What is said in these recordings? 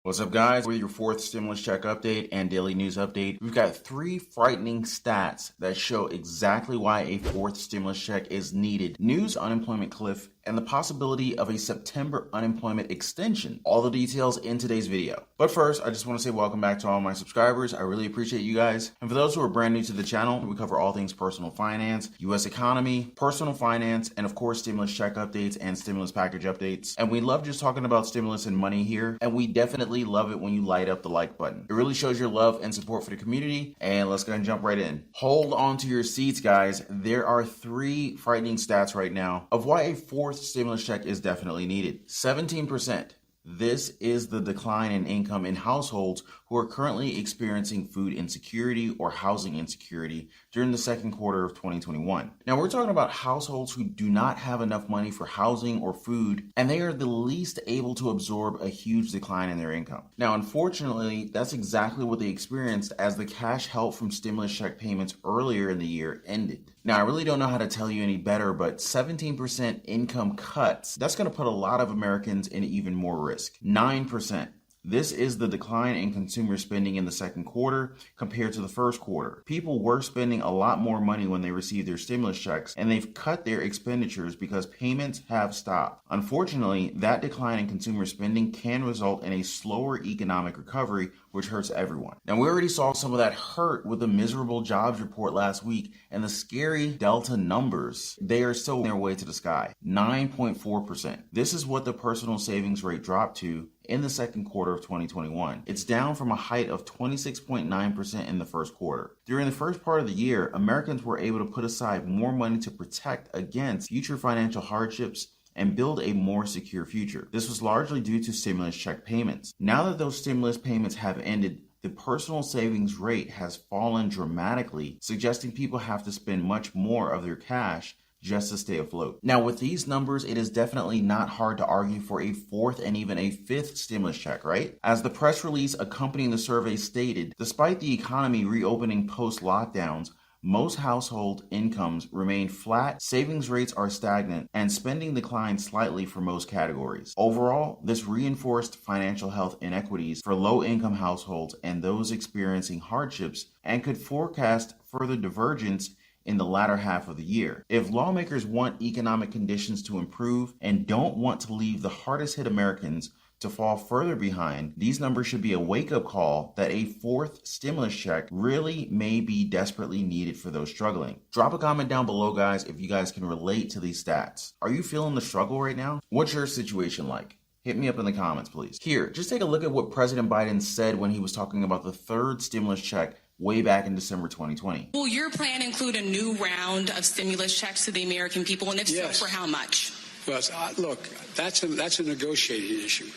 What's up, guys? With your fourth stimulus check update and daily news update, we've got three frightening stats that show exactly why a fourth stimulus check is needed. News unemployment cliff and the possibility of a September unemployment extension. All the details in today's video. But first, I just want to say welcome back to all my subscribers. I really appreciate you guys. And for those who are brand new to the channel, we cover all things personal finance, US economy, personal finance, and of course, stimulus check updates and stimulus package updates. And we love just talking about stimulus and money here. And we definitely love it when you light up the like button. It really shows your love and support for the community. And let's go ahead and jump right in. Hold on to your seats, guys. There are three frightening stats right now of why a fourth stimulus check is definitely needed. 17%. This is the decline in income in households who are currently experiencing food insecurity or housing insecurity during the second quarter of 2021. Now, we're talking about households who do not have enough money for housing or food, and they are the least able to absorb a huge decline in their income. Now, unfortunately, that's exactly what they experienced as the cash help from stimulus check payments earlier in the year ended. Now, I really don't know how to tell you any better, but 17% income cuts, that's going to put a lot of Americans in even more risk. 9%. This is the decline in consumer spending in the second quarter compared to the first quarter. People were spending a lot more money when they received their stimulus checks, and they've cut their expenditures because payments have stopped. Unfortunately, that decline in consumer spending can result in a slower economic recovery, which hurts everyone. Now, we already saw some of that hurt with the miserable jobs report last week and the scary Delta numbers. They are still on their way to the sky. 9.4%. This is what the personal savings rate dropped to in the second quarter of 2021. It's down from a height of 26.9% in the first quarter. During the first part of the year, Americans were able to put aside more money to protect against future financial hardships and build a more secure future. This was largely due to stimulus check payments. Now that those stimulus payments have ended, the personal savings rate has fallen dramatically, suggesting people have to spend much more of their cash just to stay afloat. Now, with these numbers, it is definitely not hard to argue for a fourth and even a fifth stimulus check, right? As the press release accompanying the survey stated, despite the economy reopening post-lockdowns, most household incomes remain flat, savings rates are stagnant, and spending declined slightly for most categories. Overall, this reinforced financial health inequities for low-income households and those experiencing hardships and could forecast further divergence in the latter half of the year. If lawmakers want economic conditions to improve and don't want to leave the hardest hit Americans to fall further behind, these numbers should be a wake-up call that a fourth stimulus check really may be desperately needed for those struggling. Drop a comment down below, guys, if you guys can relate to these stats. Are you feeling the struggle right now? What's your situation like? Hit me up in the comments, please. Here, just take a look at what President Biden said when he was talking about the third stimulus check way back in December 2020. Will your plan include a new round of stimulus checks to the American people? And if yes. so, for how much? Well, look, that's a negotiating issue,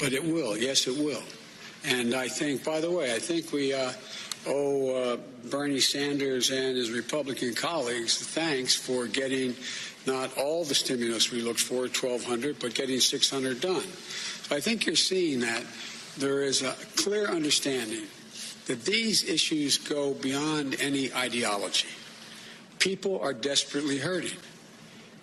but it will. Yes, it will. And I think, by the way, I think we owe Bernie Sanders and his Republican colleagues thanks for getting not all the stimulus we looked for, 1,200, but getting 600 done. So I think you're seeing that there is a clear understanding that these issues go beyond any ideology. People are desperately hurting,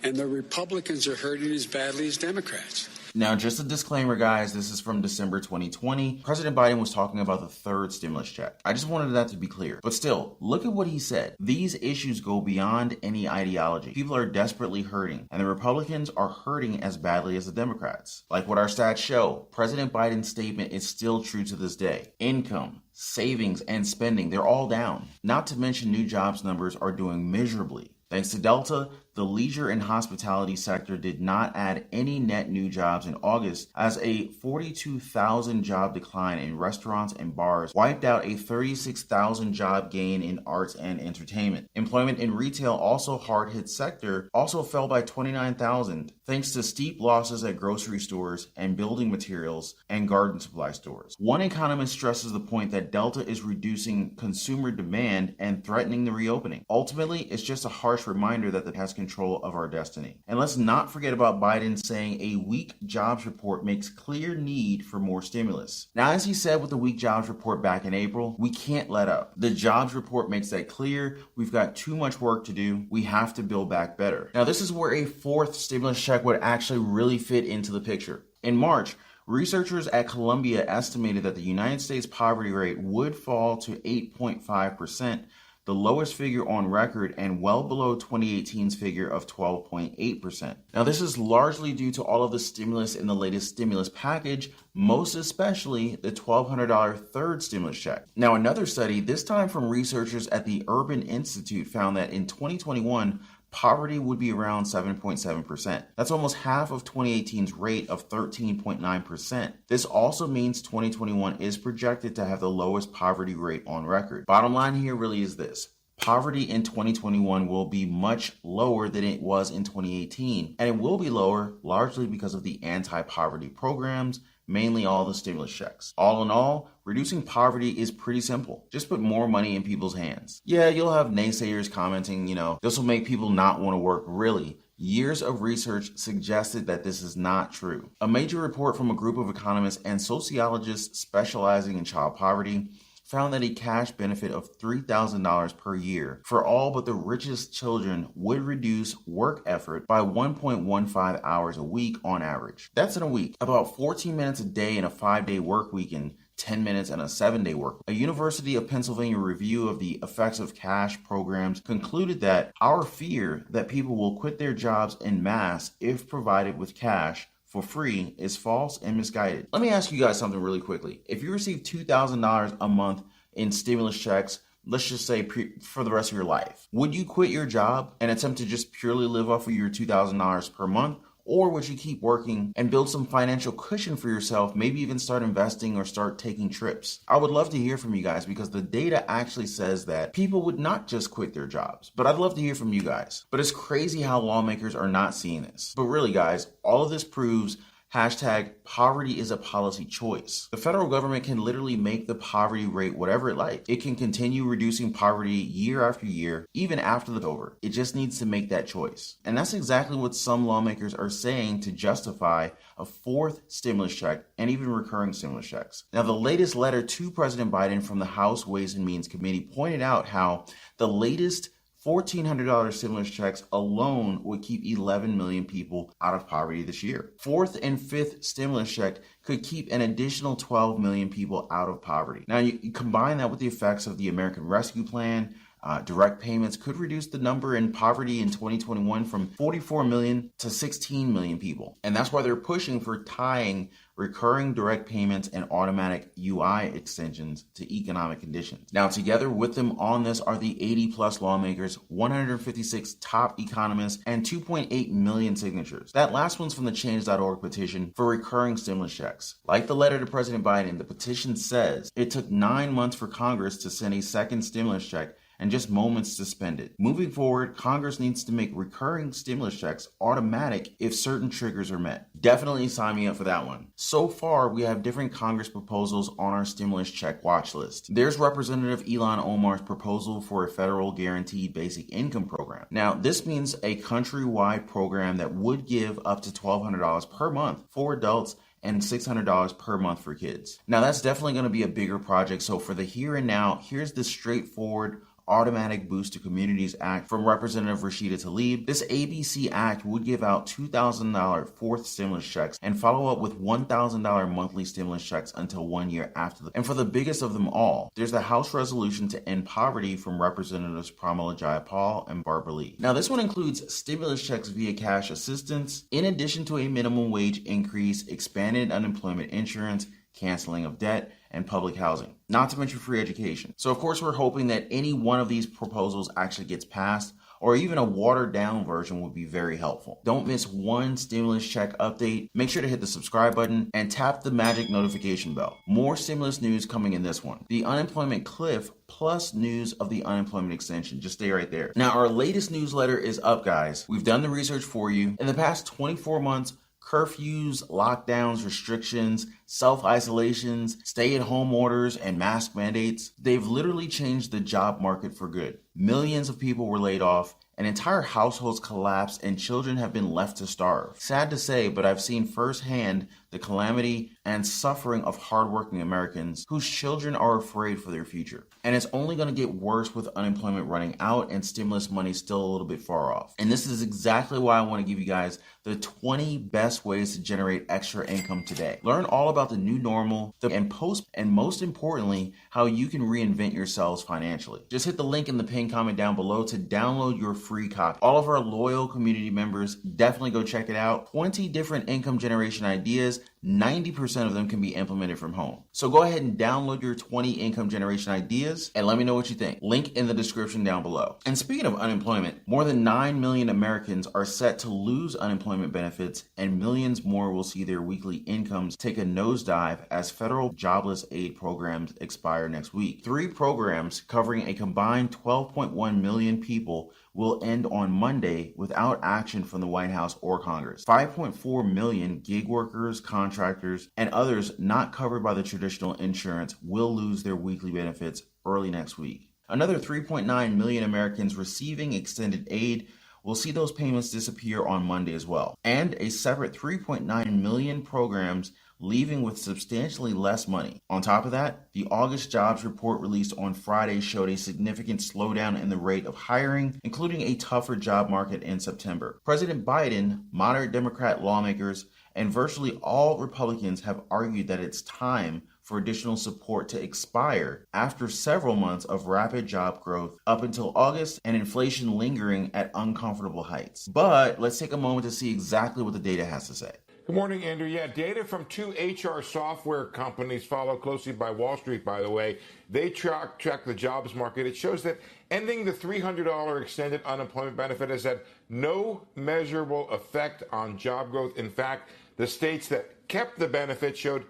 and the Republicans are hurting as badly as Democrats. Now, just a disclaimer, guys, this is from December 2020. President Biden was talking about the third stimulus check. I just wanted that to be clear. But still, look at what he said. These issues go beyond any ideology. People are desperately hurting, and the Republicans are hurting as badly as the Democrats. Like what our stats show, President Biden's statement is still true to this day. Income, savings, and spending, they're all down. Not to mention new jobs numbers are doing miserably. Thanks to Delta, the leisure and hospitality sector did not add any net new jobs in August, as a 42,000 job decline in restaurants and bars wiped out a 36,000 job gain in arts and entertainment. Employment in retail, also hard-hit sector, also fell by 29,000, thanks to steep losses at grocery stores and building materials and garden supply stores. One economist stresses the point that Delta is reducing consumer demand and threatening the reopening. Ultimately, it's just a harsh reminder that it has control of our destiny. And let's not forget about Biden saying a weak jobs report makes clear need for more stimulus. Now, as he said with the weak jobs report back in April, we can't let up. The jobs report makes that clear. We've got too much work to do. We have to build back better. Now, this is where a fourth stimulus check would actually really fit into the picture. In March, Researchers at Columbia estimated that the United States poverty rate would fall to 8.5%, the lowest figure on record and well below 2018's figure of 12.8%. Now, this is largely due to all of the stimulus in the latest stimulus package, most especially the $1,200 third stimulus check. Now, another study, this time from researchers at the Urban Institute, found that in 2021, poverty would be around 7.7%. That's almost half of 2018's rate of 13.9%. This also means 2021 is projected to have the lowest poverty rate on record. Bottom line here really is this. Poverty in 2021 will be much lower than it was in 2018, and it will be lower largely because of the anti-poverty programs, mainly all the stimulus checks. All in all, reducing poverty is pretty simple. Just put more money in people's hands. Yeah, you'll have naysayers commenting, this will make people not want to work. Really, years of research suggested that this is not true. A major report from a group of economists and sociologists specializing in child poverty found that a cash benefit of $3,000 per year for all but the richest children would reduce work effort by 1.15 hours a week on average. That's in a week. About 14 minutes a day in a 5-day work week and 10 minutes in a 7-day work. A University of Pennsylvania review of the effects of cash programs concluded that our fear that people will quit their jobs en masse if provided with cash for free is false and misguided. Let me ask you guys something really quickly. If you receive $2,000 a month in stimulus checks, let's just say for the rest of your life, would you quit your job and attempt to just purely live off of your $2,000 per month? Or would you keep working and build some financial cushion for yourself, maybe even start investing or start taking trips? I would love to hear from you guys because the data actually says that people would not just quit their jobs. But I'd love to hear from you guys. But it's crazy how lawmakers are not seeing this. But really, guys, all of this proves #poverty is a policy choice. The federal government can literally make the poverty rate whatever it likes. It can continue reducing poverty year after year, even after the over. It just needs to make that choice. And that's exactly what some lawmakers are saying to justify a fourth stimulus check and even recurring stimulus checks. Now, the latest letter to President Biden from the House Ways and Means Committee pointed out how the latest $1,400 stimulus checks alone would keep 11 million people out of poverty this year. Fourth and fifth stimulus check could keep an additional 12 million people out of poverty. Now, you combine that with the effects of the American Rescue Plan. Direct payments could reduce the number in poverty in 2021 from 44 million to 16 million people. And that's why they're pushing for tying recurring direct payments and automatic UI extensions to economic conditions. Now, together with them on this are the 80 plus lawmakers, 156 top economists, and 2.8 million signatures. That last one's from the Change.org petition for recurring stimulus checks. Like the letter to President Biden, the petition says it took 9 months for Congress to send a second stimulus check and just moments to spend it. Moving forward, Congress needs to make recurring stimulus checks automatic if certain triggers are met. Definitely sign me up for that one. So far, we have different Congress proposals on our stimulus check watch list. There's Representative Ilhan Omar's proposal for a federal guaranteed basic income program. Now, this means a countrywide program that would give up to $1,200 per month for adults and $600 per month for kids. Now, that's definitely going to be a bigger project. So for the here and now, here's the straightforward Automatic Boost to Communities Act from Representative Rashida Tlaib. This ABC Act would give out $2,000 fourth stimulus checks and follow up with $1,000 monthly stimulus checks until 1 year after And for the biggest of them all, there's the House resolution to end poverty from Representatives Pramila Jayapal and Barbara Lee. Now, this one includes stimulus checks via cash assistance, in addition to a minimum wage increase, expanded unemployment insurance, canceling of debt, and public housing, not to mention free education. So of course, we're hoping that any one of these proposals actually gets passed, or even a watered down version would be very helpful. Don't miss one stimulus check update. Make sure to hit the subscribe button and tap the magic notification bell. More stimulus news coming in this one. The unemployment cliff plus news of the unemployment extension. Just stay right there. Now, our latest newsletter is up, guys. We've done the research for you. In the past 24 months, curfews, lockdowns, restrictions, self-isolations, stay-at-home orders, and mask mandates, they've literally changed the job market for good. Millions of people were laid off, and entire households collapsed, and children have been left to starve. Sad to say, but I've seen firsthand the calamity and suffering of hardworking Americans whose children are afraid for their future. And it's only going to get worse with unemployment running out and stimulus money still a little bit far off. And this is exactly why I want to give you guys the 20 best ways to generate extra income today. Learn all about the new normal, and most importantly, how you can reinvent yourselves financially. Just hit the link in the pinned comment down below to download your free copy. All of our loyal community members, definitely go check it out. 20 different income generation ideas, 90% of them can be implemented from home. So go ahead and download your 20 income generation ideas and let me know what you think. Link in the description down below. And speaking of unemployment, more than 9 million Americans are set to lose unemployment benefits, and millions more will see their weekly incomes take a nosedive as federal jobless aid programs expire next week. 3 programs covering a combined 12.1 million people will end on Monday without action from the White House or Congress. 5.4 million gig workers, contractors, and others not covered by the traditional insurance will lose their weekly benefits early next week. Another 3.9 million Americans receiving extended aid will see those payments disappear on Monday as well. And a separate 3.9 million programs leaving with substantially less money. On top of that, the August jobs report released on Friday showed a significant slowdown in the rate of hiring, including a tougher job market in September. President Biden, moderate Democrat lawmakers, and virtually all Republicans have argued that it's time for additional support to expire after several months of rapid job growth up until August and inflation lingering at uncomfortable heights. But let's take a moment to see exactly what the data has to say. Good morning, Andrew. Yeah, data from 2 HR software companies followed closely by Wall Street, by the way. They track the jobs market. It shows that ending the $300 extended unemployment benefit has had no measurable effect on job growth. In fact, the states that kept the benefit showed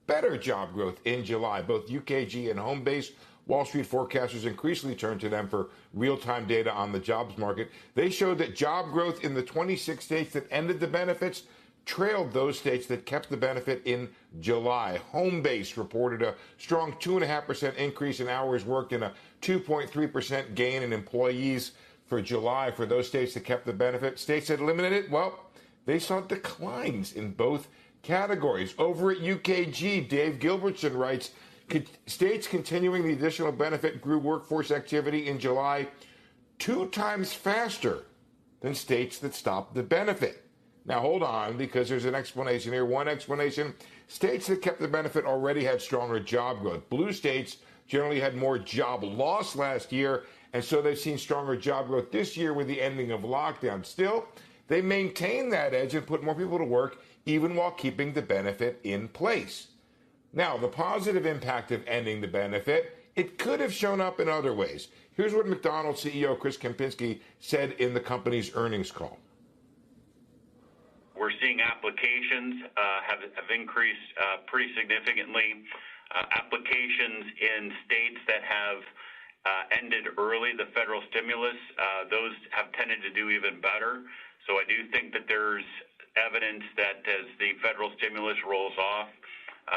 better job growth in July. Both UKG and Homebase Wall Street forecasters increasingly turn to them for real-time data on the jobs market. They showed that job growth in the 26 states that ended the benefits trailed those states that kept the benefit in July. Homebase reported a strong 2.5% increase in hours worked and a 2.3% gain in employees for July for those states that kept the benefit. States that eliminated it, well, they saw declines in both categories. Over at UKG, Dave Gilbertson writes, states continuing the additional benefit grew workforce activity in July 2 times faster than states that stopped the benefit. Now, hold on, because there's an explanation here. One explanation, states that kept the benefit already had stronger job growth. Blue states generally had more job loss last year, and so they've seen stronger job growth this year with the ending of lockdown. Still, they maintain that edge and put more people to work, even while keeping the benefit in place. Now, the positive impact of ending the benefit, it could have shown up in other ways. Here's what McDonald's CEO Chris Kempczinski said in the company's earnings call. We're seeing applications have increased pretty significantly. Applications in states that have ended early the federal stimulus, those have tended to do even better. So I do think that there's evidence that as the federal stimulus rolls off,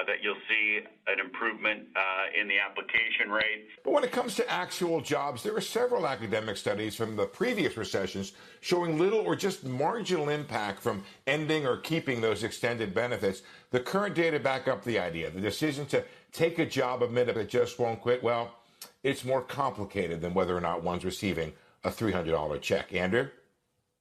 that you'll see an improvement in the application rate. But when it comes to actual jobs, there are several academic studies from the previous recessions showing little or just marginal impact from ending or keeping those extended benefits. The current data back up the idea. The decision to take a job amid it just won't quit, well, it's more complicated than whether or not one's receiving a $300 check. Andrew?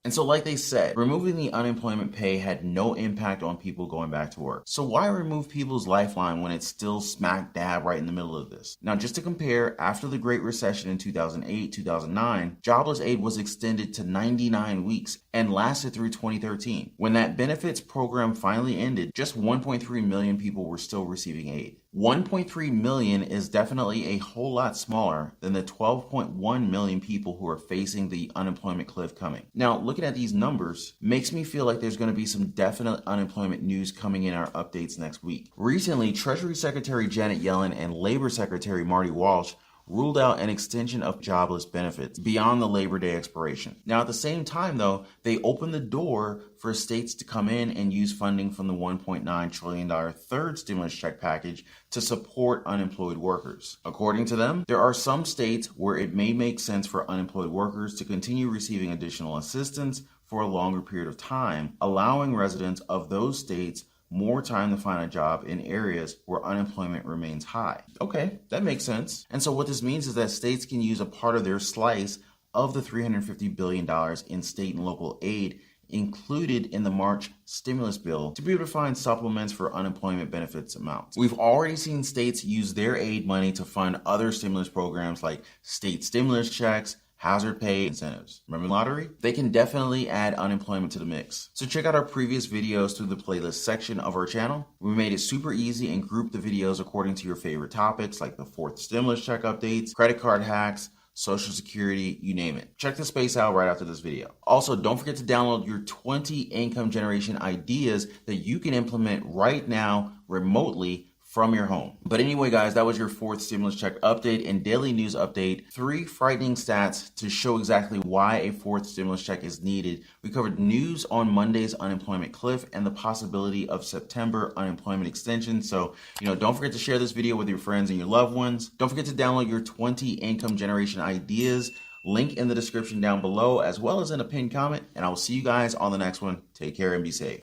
And so like they said, removing the unemployment pay had no impact on people going back to work. So why remove people's lifeline when it's still smack dab right in the middle of this? Now, just to compare, after the Great Recession in 2008, 2009, jobless aid was extended to 99 weeks and lasted through 2013. When that benefits program finally ended, just 1.3 million people were still receiving aid. 1.3 million is definitely a whole lot smaller than the 12.1 million people who are facing the unemployment cliff coming. Now, looking at these numbers makes me feel like there's going to be some definite unemployment news coming in our updates next week. Recently, Treasury Secretary Janet Yellen and Labor Secretary Marty Walsh ruled out an extension of jobless benefits beyond the Labor Day expiration. Now, at the same time, though, they opened the door for states to come in and use funding from the $1.9 trillion third stimulus check package to support unemployed workers. According to them, there are some states where it may make sense for unemployed workers to continue receiving additional assistance for a longer period of time, allowing residents of those states more time to find a job in areas where unemployment remains high. Okay, that makes sense. And so what this means is that states can use a part of their slice of the $350 billion in state and local aid included in the March stimulus bill to be able to find supplements for unemployment benefits amounts. We've already seen states use their aid money to fund other stimulus programs like state stimulus checks, hazard pay incentives. Remember the lottery? They can definitely add unemployment to the mix. So check out our previous videos through the playlist section of our channel. We made it super easy and grouped the videos according to your favorite topics like the fourth stimulus check updates, credit card hacks, Social Security, you name it. Check the space out right after this video. Also, don't forget to download your 20 income generation ideas that you can implement right now remotely from your home. But anyway, guys, that was your fourth stimulus check update and daily news update. 3 frightening stats to show exactly why a fourth stimulus check is needed. We covered news on Monday's unemployment cliff and the possibility of September unemployment extension. So, don't forget to share this video with your friends and your loved ones. Don't forget to download your 20 income generation ideas. Link in the description down below, as well as in a pinned comment. And I will see you guys on the next one. Take care and be safe.